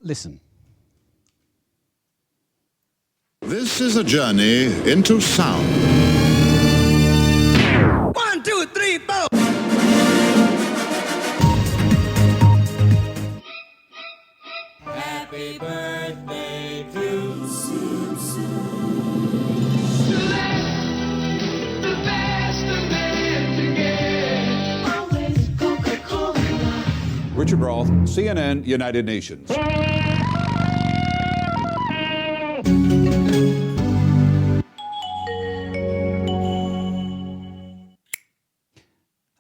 listen. This is a journey into sound. 1, 2, 3, 4. Happy birthday to The best of men together. always Coca-Cola. Richard Roth, CNN, United Nations.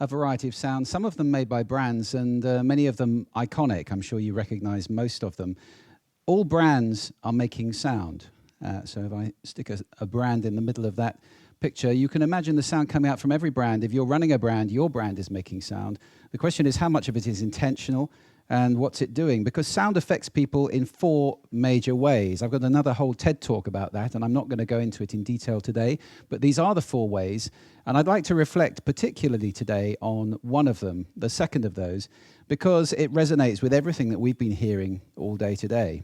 A variety of sounds, some of them made by brands, and many of them iconic. I'm sure you recognize most of them. All brands are making sound. So if I stick a brand in the middle of that picture, you can imagine the sound coming out from every brand. If you're running a brand, your brand is making sound. The question is how much of it is intentional and what's it doing? Because sound affects people in 4 major ways. I've got another whole TED talk about that, and I'm not going to go into it in detail today, but these are the 4 ways. And I'd like to reflect particularly today on one of them, the second of those, because it resonates with everything that we've been hearing all day today.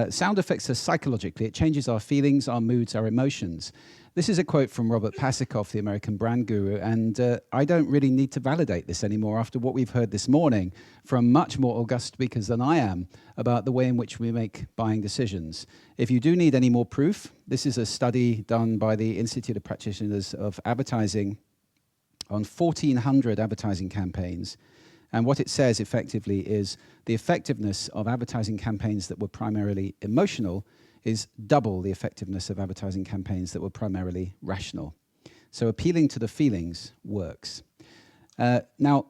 Sound affects us psychologically. It changes our feelings, our moods, our emotions. This is a quote from Robert Pasikoff, the American brand guru, and I don't really need to validate this anymore after what we've heard this morning from much more august speakers than I am about the way in which we make buying decisions. If you do need any more proof, this is a study done by the Institute of Practitioners of Advertising on 1,400 advertising campaigns. And what it says effectively is the effectiveness of advertising campaigns that were primarily emotional is double the effectiveness of advertising campaigns that were primarily rational. So appealing to the feelings works. Now,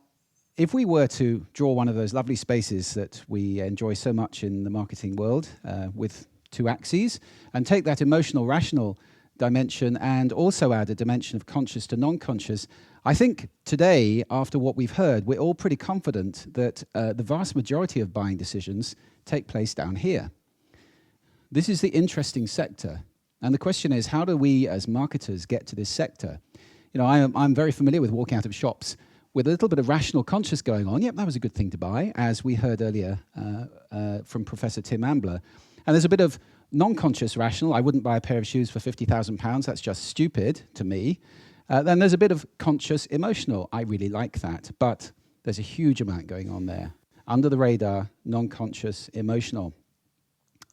if we were to draw one of those lovely spaces that we enjoy so much in the marketing world with 2 axes and take that emotional, rational dimension and also add a dimension of conscious to non-conscious, I think today, after what we've heard, we're all pretty confident that the vast majority of buying decisions take place down here. This is the interesting sector. And the question is, how do we as marketers get to this sector? You know, I'm very familiar with walking out of shops with a little bit of rational conscious going on. Yep, that was a good thing to buy, as we heard earlier from Professor Tim Ambler. And there's a bit of non-conscious rational. I wouldn't buy a pair of shoes for £50,000. That's just stupid to me. Then there's a bit of conscious emotional. I really like that. But there's a huge amount going on there. Under the radar, non-conscious, emotional.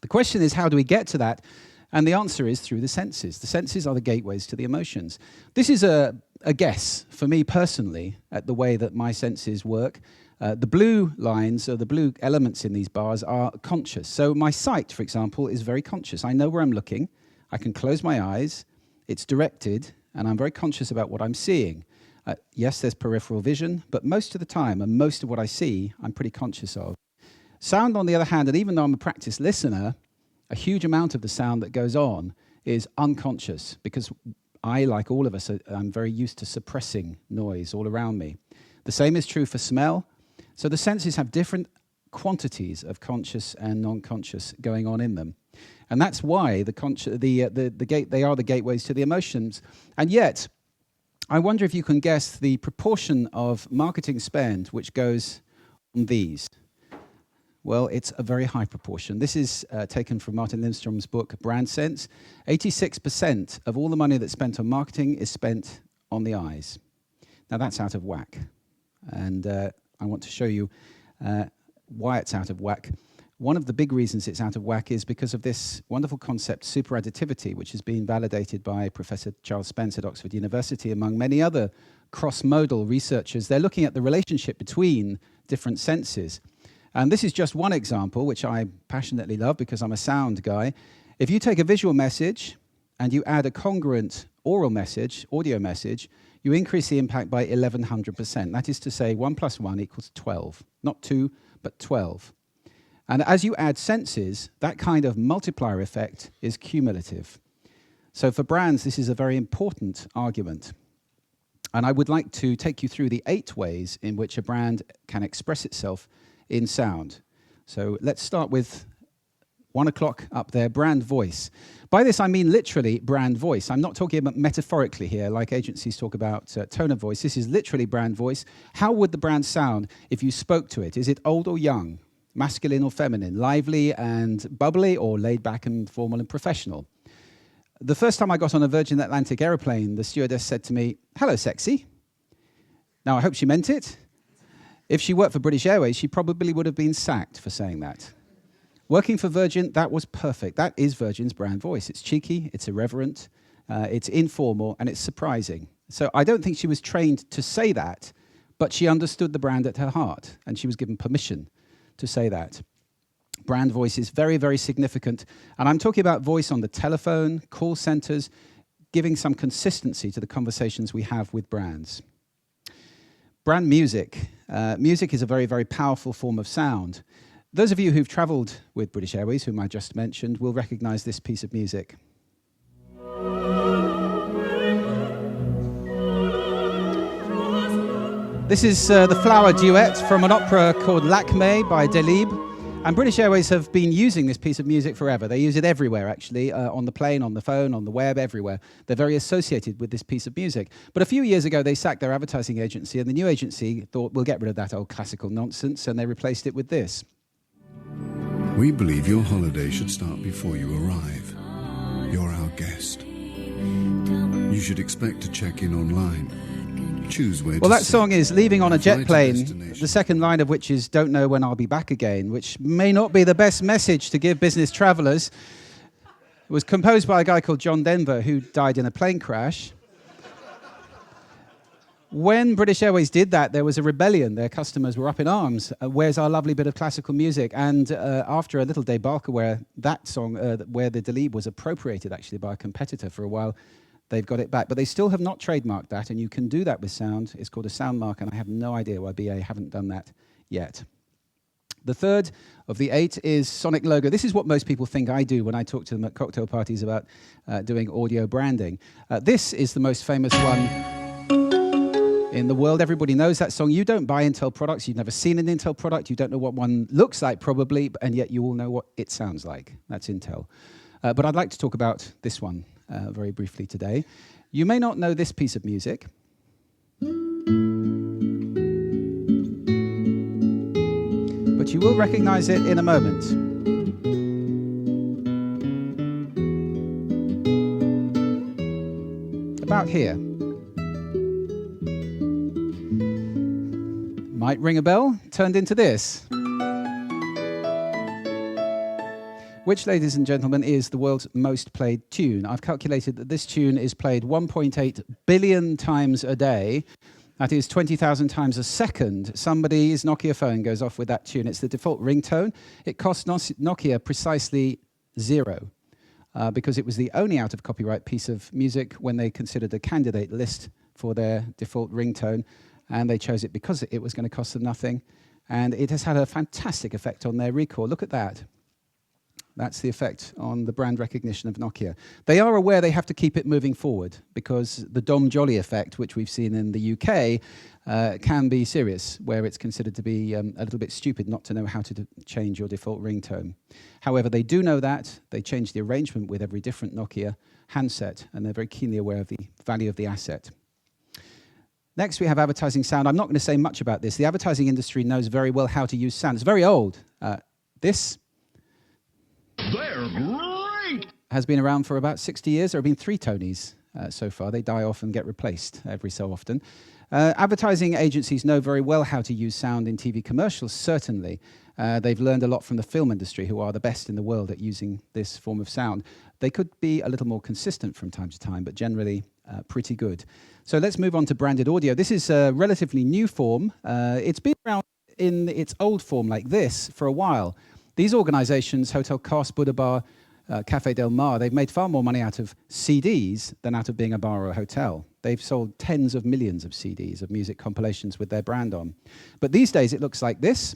The question is, how do we get to that? And the answer is through the senses. The senses are the gateways to the emotions. This is a guess, for me personally, at the way that my senses work. The blue lines, or the blue elements in these bars, are conscious. So my sight, for example, is very conscious. I know where I'm looking. I can close my eyes. It's directed, and I'm very conscious about what I'm seeing. Yes, there's peripheral vision, but most of the time, and most of what I see, I'm pretty conscious of. Sound, on the other hand, and even though I'm a practiced listener, a huge amount of the sound that goes on is unconscious, because I, like all of us, I'm very used to suppressing noise all around me. The same is true for smell. So the senses have different quantities of conscious and non-conscious going on in them. And that's why they are the gateways to the emotions. And yet, I wonder if you can guess the proportion of marketing spend which goes on these. Well, it's a very high proportion. This is taken from Martin Lindstrom's book, Brand Sense. 86% of all the money that's spent on marketing is spent on the eyes. Now, that's out of whack. And I want to show you why it's out of whack. One of the big reasons it's out of whack is because of this wonderful concept, super additivity, which has been validated by Professor Charles Spence at Oxford University, among many other cross-modal researchers. They're looking at the relationship between different senses. And this is just one example, which I passionately love because I'm a sound guy. If you take a visual message and you add a congruent oral message, audio message, you increase the impact by 1,100%. That is to say, 1 + 1 = 12. Not 2, but 12. And as you add senses, that kind of multiplier effect is cumulative. So for brands, this is a very important argument. And I would like to take you through the 8 ways in which a brand can express itself in sound. So let's start with 1 o'clock up there, brand voice. By this, I mean literally brand voice. I'm not talking about metaphorically here, like agencies talk about tone of voice. This is literally brand voice. How would the brand sound if you spoke to it? Is it old or young? masculine or feminine, lively and bubbly, or laid back and formal and professional. The first time I got on a Virgin Atlantic aeroplane, the stewardess said to me, "Hello, sexy." Now, I hope she meant it. If she worked for British Airways, she probably would have been sacked for saying that. Working for Virgin, that was perfect. That is Virgin's brand voice. It's cheeky, it's irreverent, it's informal, and it's surprising. So I don't think she was trained to say that, but she understood the brand at her heart, and she was given permission to say that. Brand voice is very, very significant. And I'm talking about voice on the telephone, call centers, giving some consistency to the conversations we have with brands. Brand music. Music is a very, very powerful form of sound. Those of you who've traveled with British Airways, whom I just mentioned, will recognize this piece of music. This is the Flower Duet from an opera called Lakmé by Delibes. And British Airways have been using this piece of music forever. They use it everywhere, actually, on the plane, on the phone, on the web, everywhere. They're very associated with this piece of music. But a few years ago, they sacked their advertising agency, and the new agency thought, we'll get rid of that old classical nonsense, and they replaced it with this. We believe your holiday should start before you arrive. You're our guest. You should expect to check in online. Choose where well, to that sit. song is Leaving on a Jet Fly to Plane, destination. the second line of which is Don't Know When I'll Be Back Again, which may not be the best message to give business travelers. It was composed by a guy called John Denver, who died in a plane crash. When British Airways did that, there was a rebellion. Their customers were up in arms. Where's our lovely bit of classical music? And after a little debacle where that song, where the Delibes was appropriated actually by a competitor for a while, they've got it back. But they still have not trademarked that, and you can do that with sound. It's called a sound mark, and I have no idea why BA haven't done that yet. The third of the 8 is sonic logo. This is what most people think I do when I talk to them at cocktail parties about doing audio branding. This is the most famous one in the world. Everybody knows that song. You don't buy Intel products. You've never seen an Intel product. You don't know what one looks like, probably, and yet you all know what it sounds like. That's Intel. But I'd like to talk about this one very briefly today. You may not know this piece of music. But you will recognize it in a moment. About here. Might ring a bell, turned into this. Which, ladies and gentlemen, is the world's most played tune. I've calculated that this tune is played 1.8 billion times a day. That is 20,000 times a second. Somebody's Nokia phone goes off with that tune. It's the default ringtone. It cost Nokia precisely 0 because it was the only out-of-copyright piece of music when they considered a candidate list for their default ringtone, and they chose it because it was going to cost them nothing. And it has had a fantastic effect on their recall. Look at that. That's the effect on the brand recognition of Nokia. They are aware they have to keep it moving forward because the Dom Jolly effect, which we've seen in the UK, can be serious, where it's considered to be a little bit stupid not to know how to change your default ringtone. However, they do know that. They change the arrangement with every different Nokia handset, and they're very keenly aware of the value of the asset. Next, we have advertising sound. I'm not going to say much about this. The advertising industry knows very well how to use sound. It's very old. This has been around for about 60 years. There have been 3 Tonys so far. They die off and get replaced every so often. Advertising agencies know very well how to use sound in TV commercials, certainly. They've learned a lot from the film industry, who are the best in the world at using this form of sound. They could be a little more consistent from time to time, but generally pretty good. So let's move on to branded audio. This is a relatively new form. It's been around in its old form like this for a while. These organizations, Hotel Cos, Buddha Bar, Café Del Mar, they've made far more money out of CDs than out of being a bar or a hotel. They've sold tens of millions of CDs of music compilations with their brand on. But these days it looks like this,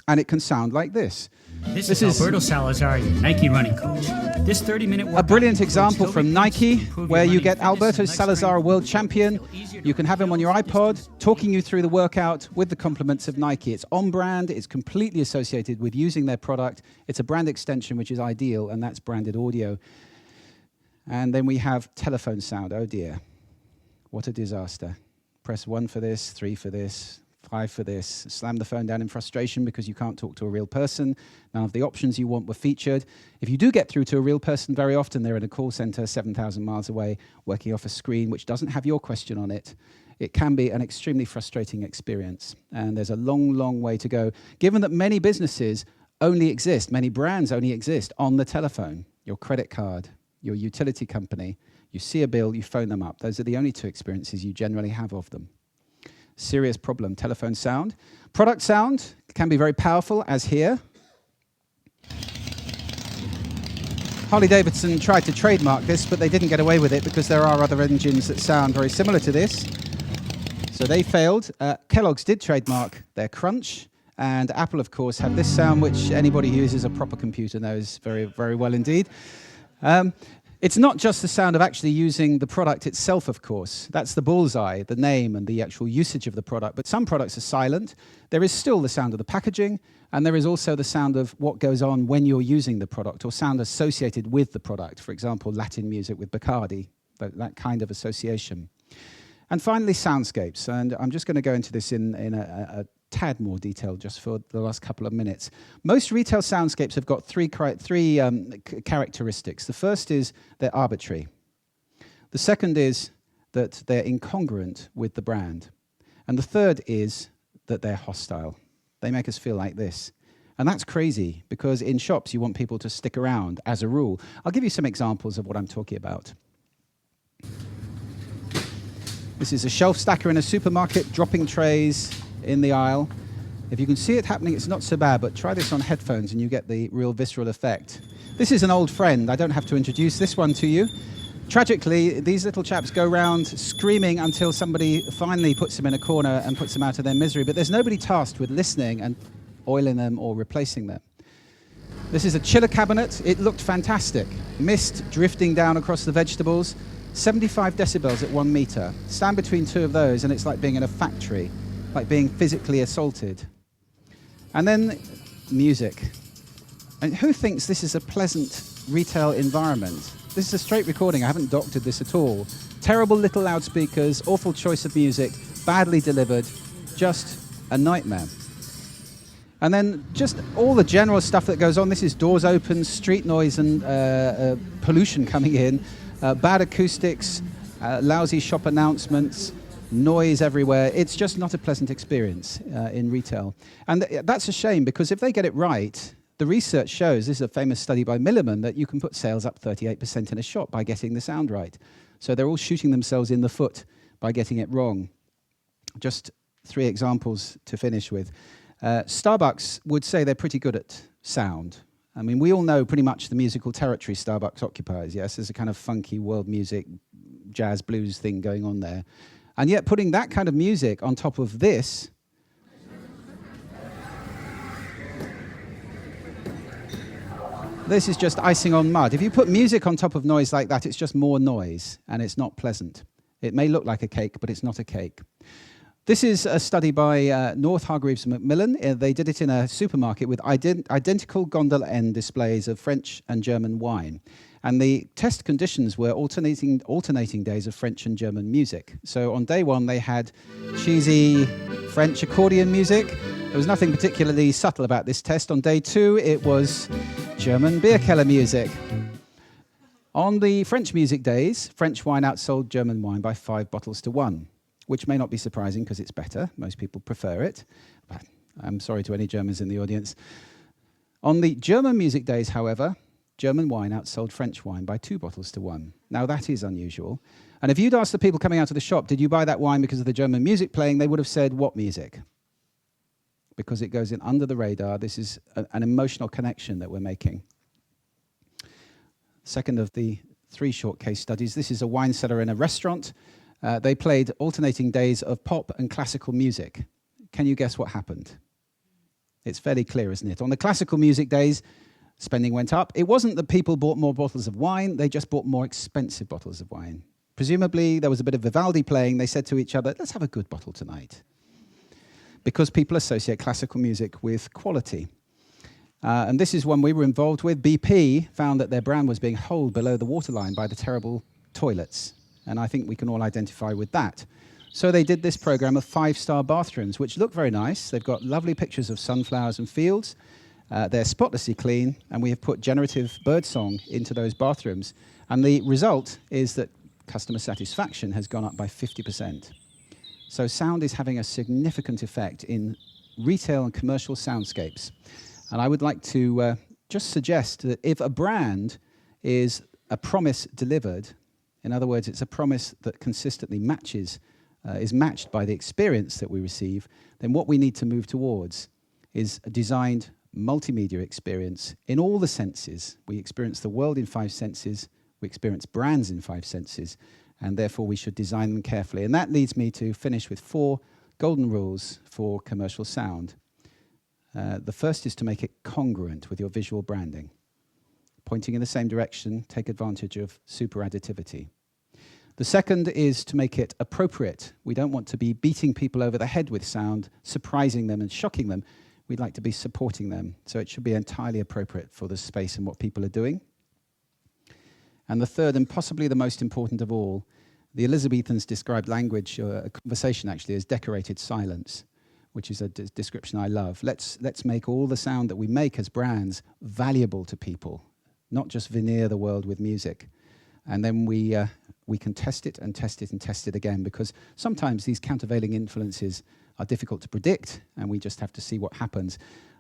and it can sound like this. This is Alberto Salazar, your Nike running coach. This 30-minute workout A brilliant includes example Toby from Cruz Nike, to improve where your you running get fitness Alberto and leg Salazar, strength. world It's champion. easier to You can have him on your build iPod, distance. talking you through the workout with the compliments of Nike. It's on brand, it's completely associated with using their product. It's a brand extension, which is ideal, and that's branded audio. And then we have telephone sound. Oh dear, what a disaster. Press 1 for this, 3 for this, 5 for this. Slam the phone down in frustration because you can't talk to a real person. None of the options you want were featured. If you do get through to a real person, very often they're in a call center 7,000 miles away, working off a screen which doesn't have your question on it. It can be an extremely frustrating experience. And there's a long, long way to go, given that many businesses only exist, many brands only exist on the telephone. Your credit card, your utility company, you see a bill, you phone them up. Those are the only two experiences you generally have of them. Serious problem, telephone sound. Product sound can be very powerful, as here. Harley-Davidson tried to trademark this, but they didn't get away with it because there are other engines that sound very similar to this. So they failed. Kellogg's did trademark their crunch, and Apple, of course, have this sound, which anybody who uses a proper computer knows very, very well indeed. It's not just the sound of actually using the product itself, of course. That's the bullseye, the name and the actual usage of the product. But some products are silent. There is still the sound of the packaging, and there is also the sound of what goes on when you're using the product, or sound associated with the product. For example, Latin music with Bacardi, that kind of association. And finally, soundscapes. And I'm just going to go into this in a tad more detail just for the last couple of minutes. Most retail soundscapes have got three characteristics. The first is they're arbitrary. The second is that they're incongruent with the brand. And the third is that they're hostile. They make us feel like this. And that's crazy, because in shops you want people to stick around as a rule. I'll give you some examples of what I'm talking about. This is a shelf stacker in a supermarket, dropping trays in the aisle. If you can see it happening, it's not so bad, but try this on headphones and you get the real visceral effect. This is an old friend. I don't have to introduce this one to you. Tragically, these little chaps go around screaming until somebody finally puts them in a corner and puts them out of their misery, but there's nobody tasked with listening and oiling them or replacing them. This is a chiller cabinet. It looked fantastic. Mist drifting down across the vegetables. 75 decibels at 1 meter. Stand between two of those and it's like being in a factory, like being physically assaulted. And then music. And who thinks this is a pleasant retail environment? This is a straight recording. I haven't doctored this at all. Terrible little loudspeakers, awful choice of music, badly delivered, just a nightmare. And then just all the general stuff that goes on. This is doors open, street noise and pollution coming in. Bad acoustics, lousy shop announcements, noise everywhere. It's just not a pleasant experience in retail. And that's a shame, because if they get it right, the research shows, this is a famous study by Milliman, that you can put sales up 38% in a shop by getting the sound right. So they're all shooting themselves in the foot by getting it wrong. Just 3 examples to finish with. Starbucks would say they're pretty good at sound. I mean, we all know pretty much the musical territory Starbucks occupies, yes? There's a kind of funky world music, jazz, blues thing going on there. And yet putting that kind of music on top of this, this is just icing on mud. If you put music on top of noise like that, it's just more noise, and it's not pleasant. It may look like a cake, but it's not a cake. This is a study by North Hargreaves Macmillan. They did it in a supermarket with identical gondola end displays of French and German wine. And the test conditions were alternating days of French and German music. So on day 1, they had cheesy French accordion music. There was nothing particularly subtle about this test. On day 2, it was German beer keller music. On the French music days, French wine outsold German wine by 5 bottles to 1. Which may not be surprising because it's better. Most people prefer it. But I'm sorry to any Germans in the audience. On the German music days, however, German wine outsold French wine by 2 bottles to 1. Now, that is unusual. And if you'd asked the people coming out of the shop, did you buy that wine because of the German music playing, they would have said, what music? Because it goes in under the radar. This is an emotional connection that we're making. Second of the 3 short case studies. This is a wine cellar in a restaurant. They played alternating days of pop and classical music. Can you guess what happened? It's fairly clear, isn't it? On the classical music days, spending went up. It wasn't that people bought more bottles of wine, they just bought more expensive bottles of wine. Presumably, there was a bit of Vivaldi playing. They said to each other, let's have a good bottle tonight. Because people associate classical music with quality. And this is one we were involved with. BP found that their brand was being holed below the waterline by the terrible toilets. And I think we can all identify with that. So they did this program of 5-star bathrooms, which look very nice. They've got lovely pictures of sunflowers and fields. They're spotlessly clean, and we have put generative birdsong into those bathrooms. And the result is that customer satisfaction has gone up by 50%. So sound is having a significant effect in retail and commercial soundscapes. And I would like to just suggest that if a brand is a promise delivered, in other words, it's a promise that consistently is matched by the experience that we receive, then what we need to move towards is a designed multimedia experience in all the senses. We experience the world in 5 senses, we experience brands in 5 senses, and therefore we should design them carefully. And that leads me to finish with 4 golden rules for commercial sound. The first is to make it congruent with your visual branding. Pointing in the same direction, take advantage of super additivity. The second is to make it appropriate. We don't want to be beating people over the head with sound, surprising them and shocking them. We'd like to be supporting them. So it should be entirely appropriate for the space and what people are doing. And the third, and possibly the most important of all, the Elizabethans described language, a conversation actually, as decorated silence, which is a description I love. Let's make all the sound that we make as brands valuable to people, not just veneer the world with music. And then we can test it and test it and test it again, because sometimes these countervailing influences are difficult to predict, and we just have to see what happens.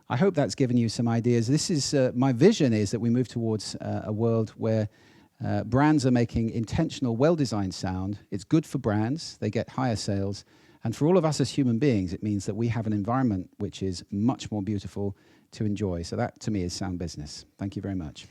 I hope that's given you some ideas. This is my vision is that we move towards a world where brands are making intentional, well-designed sound. It's good for brands. They get higher sales. And for all of us as human beings, it means that we have an environment which is much more beautiful to enjoy. So that, to me, is sound business. Thank you very much.